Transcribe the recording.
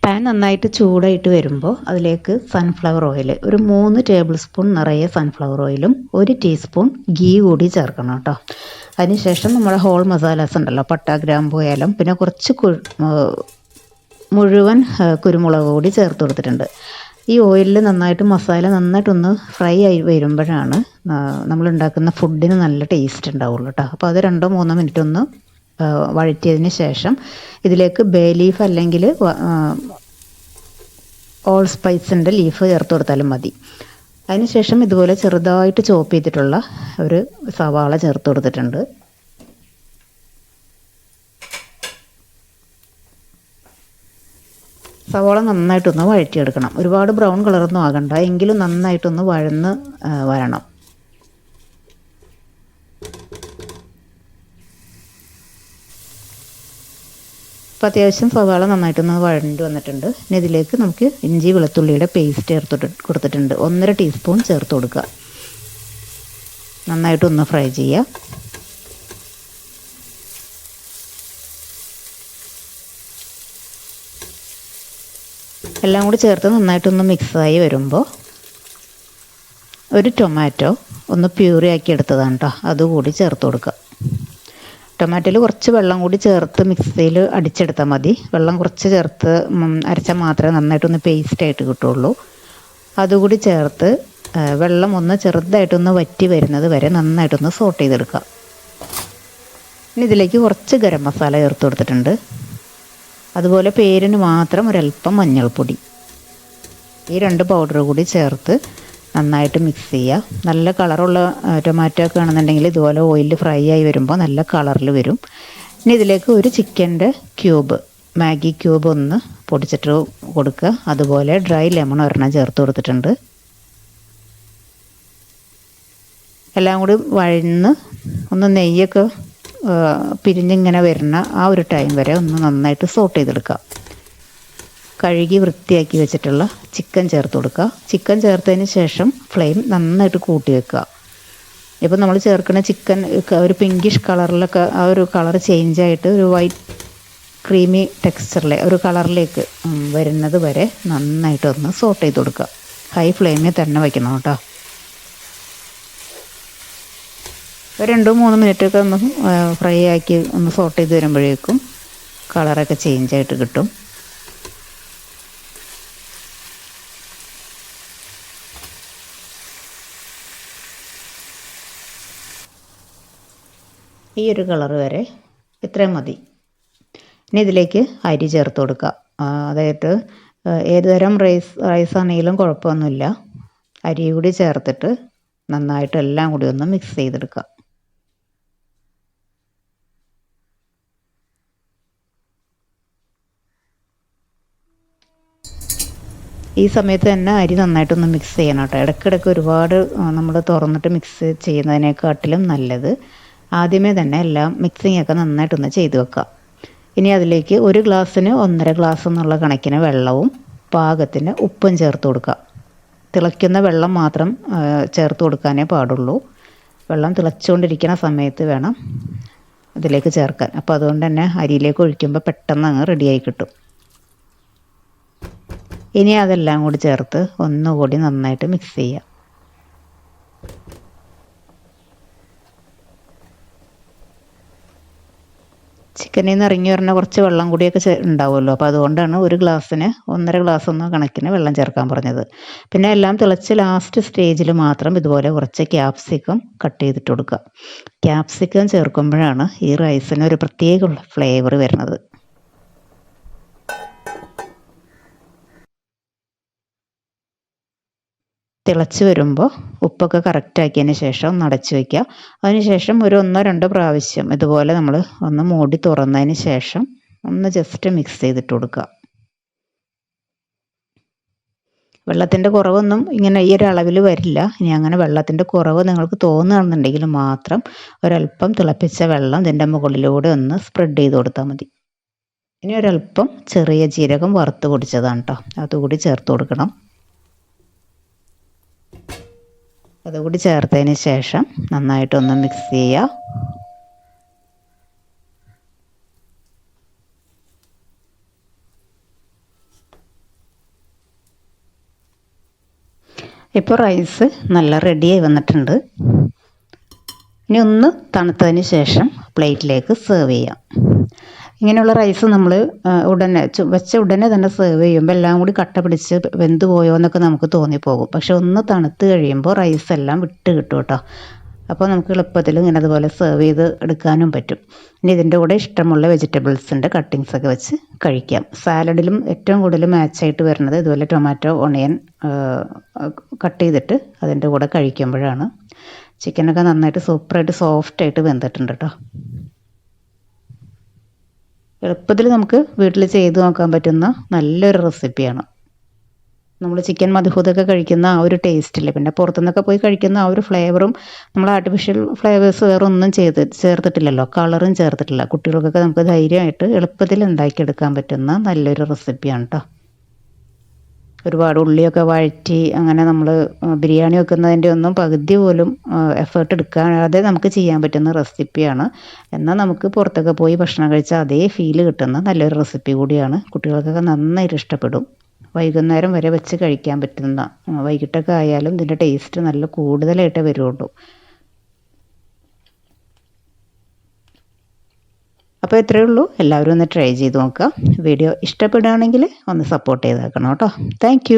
Pan നന്നായിട്ട് ചൂടായിട്ട് വരുമ്പോൾ അതിലേക്ക് സൺഫ്ലവർ ഓയിൽ ഒരു 3 ടേബിൾ സ്പൂൺ നിറയെ സൺഫ്ലവർ ഓയിലും 1 ടീസ്പൂൺ ഗീ കൂടി ചേർക്കണം കേട്ടോ. അതിനുശേഷം നമ്മുടെ ഹോൾ മസാലാസ് ഉണ്ടല്ലോ, പട്ട, ഗ്രാമ്പൂ, ഏലം, പിന്നെ കുറച്ച് മുഴുവൻ കുരുമുളക് കൂടി ചേർത്ത് കൊടുത്തിട്ടുണ്ട്. ഈ ഓയിലിൽ നന്നായിട്ട് മസാല നന്നായിട്ടൊന്ന് ഫ്രൈ ആയി വരുമ്പോഴാണ് നമ്മൾ ഉണ്ടാക്കുന്ന ഫുഡിന് നല്ല ടേസ്റ്റ് ഉണ്ടാവുള്ളൂ കേട്ടോ. അപ്പോൾ അത് 2-3 മിനിറ്റ് ഒന്ന് വഴറ്റിയതിന് ശേഷം ഇതിലേക്ക് ബേ ലീഫ് അല്ലെങ്കിൽ ഓൾ സ്പൈസിൻ്റെ ലീഫ് ചേർത്ത് കൊടുത്താലും മതി. അതിനുശേഷം ഇതുപോലെ ചെറുതായിട്ട് ചോപ്പ് ചെയ്തിട്ടുള്ള ഒരു സവാള ചേർത്ത് കൊടുത്തിട്ടുണ്ട്. സവാള നന്നായിട്ടൊന്ന് വഴറ്റിയെടുക്കണം. ഒരുപാട് ബ്രൗൺ കളറൊന്നും ആകണ്ട, എങ്കിലും നന്നായിട്ടൊന്ന് വഴന്ന് വരണം. അപ്പോൾ അത്യാവശ്യം സവാള നന്നായിട്ടൊന്ന് വഴണ്ടി വന്നിട്ടുണ്ട്. ഇനി ഇതിലേക്ക് നമുക്ക് ഇഞ്ചി വെളുത്തുള്ളിയുടെ പേസ്റ്റ് കൊടുത്തിട്ടുണ്ട്. 1.5 ടീസ്പൂൺ ചേർത്ത് കൊടുക്കുക. നന്നായിട്ടൊന്ന് ഫ്രൈ ചെയ്യുക. എല്ലാം കൂടി ചേർത്ത് നന്നായിട്ടൊന്ന് മിക്സായി വരുമ്പോൾ ഒരു ടൊമാറ്റോ ഒന്ന് പ്യൂറി ആക്കി എടുത്തതാണ് കേട്ടോ, അതുകൂടി ചേർത്ത് കൊടുക്കുക. ടൊമാറ്റോയിൽ കുറച്ച് വെള്ളം കൂടി ചേർത്ത് മിക്സിയിൽ അടിച്ചെടുത്താൽ മതി. വെള്ളം കുറച്ച് ചേർത്ത് അരച്ചാൽ മാത്രമേ നന്നായിട്ടൊന്ന് പേസ്റ്റായിട്ട് കിട്ടുള്ളൂ. അതുകൂടി ചേർത്ത് വെള്ളം ഒന്ന് ചെറുതായിട്ടൊന്ന് വറ്റി വരുന്നത് വരെ നന്നായിട്ടൊന്ന് സോട്ട് ചെയ്തെടുക്കുക. ഇനി ഇതിലേക്ക് കുറച്ച് ഗരം മസാല ചേർത്ത് കൊടുത്തിട്ടുണ്ട്. അതുപോലെ പേരിന് മാത്രം ഒരല്പം മഞ്ഞൾപ്പൊടി. ഈ 2 പൗഡർ കൂടി ചേർത്ത് നന്നായിട്ട് മിക്സ് ചെയ്യുക. നല്ല കളറുള്ള ടൊമാറ്റോ ഒക്കെ ആണെന്നുണ്ടെങ്കിൽ ഇതുപോലെ ഓയിലിൽ ഫ്രൈ ആയി വരുമ്പോൾ നല്ല കളറിൽ വരും. ഇനി ഇതിലേക്ക് ഒരു ചിക്കൻ്റെ ക്യൂബ്, മാഗി ക്യൂബ് ഒന്ന് പൊടിച്ചിട്ട് കൊടുക്കുക. അതുപോലെ ഡ്രൈ ലെമൺ ഒരെണ്ണം ചേർത്ത് കൊടുത്തിട്ടുണ്ട്. എല്ലാം കൂടി വഴന്ന് ഒന്ന് നെയ്യൊക്കെ പിരിഞ്ഞിങ്ങനെ വരുന്ന ആ ഒരു ടൈം വരെ ഒന്ന് നന്നായിട്ട് സോട്ട് ചെയ്തെടുക്കുക. കഴുകി വൃത്തിയാക്കി വെച്ചിട്ടുള്ള ചിക്കൻ ചേർത്ത് കൊടുക്കുക. ചിക്കൻ ചേർത്തതിന് ശേഷം ഫ്ലെയിം നന്നായിട്ട് കൂട്ടി വെക്കുക. ഇപ്പോൾ നമ്മൾ ചേർക്കുന്ന ചിക്കൻ ഒരു പിങ്കിഷ് കളറിലൊക്കെ ആ ഒരു കളർ ചേഞ്ചായിട്ട് ഒരു വൈറ്റ് ക്രീമി ടെക്സ്ചറിലെ ഒരു കളറിലേക്ക് വരുന്നത് വരെ നന്നായിട്ടൊന്ന് സോട്ട് ചെയ്ത് കൊടുക്കുക. ഹൈ ഫ്ലെയിമിൽ തന്നെ വയ്ക്കണം കേട്ടോ. ഒരു 2-3 മിനിറ്റൊക്കെ ഒന്ന് ഫ്രൈ ആക്കി ഒന്ന് സോട്ട് ചെയ്ത് വരുമ്പോഴേക്കും കളറൊക്കെ ചേഞ്ചായിട്ട് കിട്ടും. ഈ ഒരു കളർ വരെ ഇത്രയും മതി. ഇനി ഇതിലേക്ക് അരി ചേർത്ത് കൊടുക്കുക. അതായത് ഏത് തരം റൈസ് ആണെങ്കിലും കുഴപ്പമൊന്നുമില്ല. അരി കൂടി ചേർത്തിട്ട് നന്നായിട്ട് എല്ലാം കൂടി ഒന്ന് മിക്സ് ചെയ്തെടുക്കുക. ഈ സമയത്ത് തന്നെ അരി നന്നായിട്ടൊന്ന് മിക്സ് ചെയ്യണം കേട്ടോ. ഇടയ്ക്കിടയ്ക്ക് ഒരുപാട് നമ്മൾ തുറന്നിട്ട് മിക്സ് ചെയ്യുന്നതിനെക്കാട്ടിലും നല്ലത് ആദ്യമേ തന്നെ എല്ലാം മിക്സിംഗ് ഒക്കെ നന്നായിട്ടൊന്ന് ചെയ്ത് വെക്കുക. ഇനി അതിലേക്ക് 1 ഗ്ലാസ്സിന് 1.5 ഗ്ലാസ് എന്നുള്ള കണക്കിന് വെള്ളവും പാകത്തിന് ഉപ്പും ചേർത്ത് കൊടുക്കുക. തിളയ്ക്കുന്ന വെള്ളം മാത്രം ചേർത്ത് കൊടുക്കാനേ പാടുള്ളൂ. വെള്ളം തിളച്ചുകൊണ്ടിരിക്കുന്ന സമയത്ത് വേണം ഇതിലേക്ക് ചേർക്കാൻ. അപ്പോൾ അതുകൊണ്ട് തന്നെ അരിയിലേക്ക് ഒഴിക്കുമ്പോൾ പെട്ടെന്ന് അങ്ങ് റെഡിയായി കിട്ടും. ഇനി അതെല്ലാം കൂടി ചേർത്ത് ഒന്നുകൂടി നന്നായിട്ട് മിക്സ് ചെയ്യുക. ചിക്കനിൽ നിന്ന് ഇറങ്ങി വരുന്ന കുറച്ച് വെള്ളം കൂടിയൊക്കെ ഉണ്ടാവുമല്ലോ. അപ്പോൾ അതുകൊണ്ടാണ് 1 ഗ്ലാസ്സിന് 1.5 ഗ്ലാസ് എന്ന കണക്കിന് വെള്ളം ചേർക്കാൻ പറഞ്ഞത്. പിന്നെ എല്ലാം തിളച്ച് ലാസ്റ്റ് സ്റ്റേജിൽ മാത്രം ഇതുപോലെ കുറച്ച് ക്യാപ്സിക്കം കട്ട് ചെയ്തിട്ട് കൊടുക്കുക. ക്യാപ്സിക്കം ചേർക്കുമ്പോഴാണ് ഈ റൈസിന് ഒരു പ്രത്യേക ഫ്ലേവർ വരുന്നത്. തിളച്ച് വരുമ്പോൾ ഉപ്പൊക്കെ കറക്റ്റാക്കിയതിന് ശേഷം ഒന്ന് അടച്ച് വയ്ക്കുക. അതിന് ശേഷം ഒരു 1-2 പ്രാവശ്യം ഇതുപോലെ നമ്മൾ ഒന്ന് മൂടി തുറന്നതിന് ശേഷം ഒന്ന് ജസ്റ്റ് മിക്സ് ചെയ്തിട്ട് കൊടുക്കുക. വെള്ളത്തിൻ്റെ കുറവൊന്നും ഇങ്ങനെ ഈ ഒരു അളവിൽ വരില്ല. ഇനി അങ്ങനെ വെള്ളത്തിൻ്റെ കുറവ് നിങ്ങൾക്ക് തോന്നുകയാണെന്നുണ്ടെങ്കിൽ മാത്രം ഒരല്പം തിളപ്പിച്ച വെള്ളം ഇതിൻ്റെ മുകളിലൂടെ ഒന്ന് സ്പ്രെഡ് ചെയ്ത് കൊടുത്താൽ മതി. ഇനി ഒരല്പം ചെറിയ ജീരകം വറുത്ത് പൊടിച്ചതാണ് കേട്ടോ, അതുകൂടി ചേർത്ത് കൊടുക്കണം. അതുകൂടി ചേർത്തതിന് ശേഷം നന്നായിട്ടൊന്ന് മിക്സ് ചെയ്യുക. ഇപ്പോൾ റൈസ് നല്ല റെഡിയായി വന്നിട്ടുണ്ട്. ഇനി ഒന്ന് തണുത്തതിന് ശേഷം പ്ലേറ്റിലേക്ക് സെർവ് ചെയ്യാം. ഇങ്ങനെയുള്ള റൈസ് നമ്മൾ ഉടനെ വെച്ച ഉടനെ തന്നെ സെർവ് ചെയ്യുമ്പോൾ എല്ലാം കൂടി കട്ട പിടിച്ച് വെന്ത് പോയോ എന്നൊക്കെ നമുക്ക് തോന്നിപ്പോകും. പക്ഷെ ഒന്ന് തണുത്ത് കഴിയുമ്പോൾ റൈസ് എല്ലാം വിട്ട് കിട്ടും കേട്ടോ. അപ്പോൾ നമുക്ക് എളുപ്പത്തിൽ ഇങ്ങനെ അതുപോലെ സെർവ് ചെയ്ത് എടുക്കാനും പറ്റും. ഇനി ഇതിൻ്റെ കൂടെ ഇഷ്ടമുള്ള വെജിറ്റബിൾസിൻ്റെ കട്ടിങ്സൊക്കെ വെച്ച് കഴിക്കാം. സാലഡിലും ഏറ്റവും കൂടുതൽ മാച്ചായിട്ട് വരുന്നത് ഇതുപോലെ ടൊമാറ്റോ, ഓണിയൻ കട്ട് ചെയ്തിട്ട് അതിൻ്റെ കൂടെ കഴിക്കുമ്പോഴാണ്. ചിക്കനൊക്കെ നന്നായിട്ട് സൂപ്പറായിട്ട് സോഫ്റ്റായിട്ട് വെന്തിട്ടുണ്ട് കേട്ടോ. എളുപ്പത്തിൽ നമുക്ക് വീട്ടിൽ ചെയ്ത് നോക്കാൻ പറ്റുന്ന നല്ലൊരു റെസിപ്പിയാണ്. നമ്മൾ ചിക്കൻ മധുഹൂതൊക്കെ കഴിക്കുന്ന ആ ഒരു ടേസ്റ്റില്ലേ, പിന്നെ പുറത്തുനിന്നൊക്കെ പോയി കഴിക്കുന്ന ആ ഒരു ഫ്ലേവറും നമ്മൾ ആർട്ടിഫിഷ്യൽ ഫ്ലേവേഴ്സ് വേറെ ഒന്നും ചേർത്തിട്ടില്ലല്ലോ, കളറും ചേർത്തിട്ടില്ല. കുട്ടികൾക്കൊക്കെ നമുക്ക് ധൈര്യമായിട്ട് എളുപ്പത്തിൽ ഉണ്ടാക്കിയെടുക്കാൻ പറ്റുന്ന നല്ലൊരു റെസിപ്പിയാണ് കേട്ടോ. ഒരുപാട് ഉള്ളിയൊക്കെ വഴറ്റി അങ്ങനെ നമ്മൾ ബിരിയാണി വെക്കുന്നതിൻ്റെ ഒന്നും പകുതി പോലും എഫേർട്ട് എടുക്കാതെ നമുക്ക് ചെയ്യാൻ പറ്റുന്ന റെസിപ്പിയാണ്. എന്നാൽ നമുക്ക് പുറത്തൊക്കെ പോയി ഭക്ഷണം കഴിച്ചാൽ അതേ ഫീല് കിട്ടുന്ന നല്ലൊരു റെസിപ്പി കൂടിയാണ്. കുട്ടികൾക്കൊക്കെ നന്നായിട്ട് ഇഷ്ടപ്പെടും. വൈകുന്നേരം വരെ വെച്ച് കഴിക്കാൻ പറ്റുന്ന, വൈകിട്ടൊക്കെ ആയാലും ഇതിൻ്റെ ടേസ്റ്റ് നല്ല കൂടുതലായിട്ടേ വരുള്ളൂ. അപ്പോൾ ഇത്രയേ ഉള്ളൂ. എല്ലാവരും ഒന്ന് ട്രൈ ചെയ്ത് നോക്കുക. വീഡിയോ ഇഷ്ടപ്പെടുകയാണെങ്കിൽ ഒന്ന് സപ്പോർട്ട് ചെയ്തേക്കണം കേട്ടോ. താങ്ക്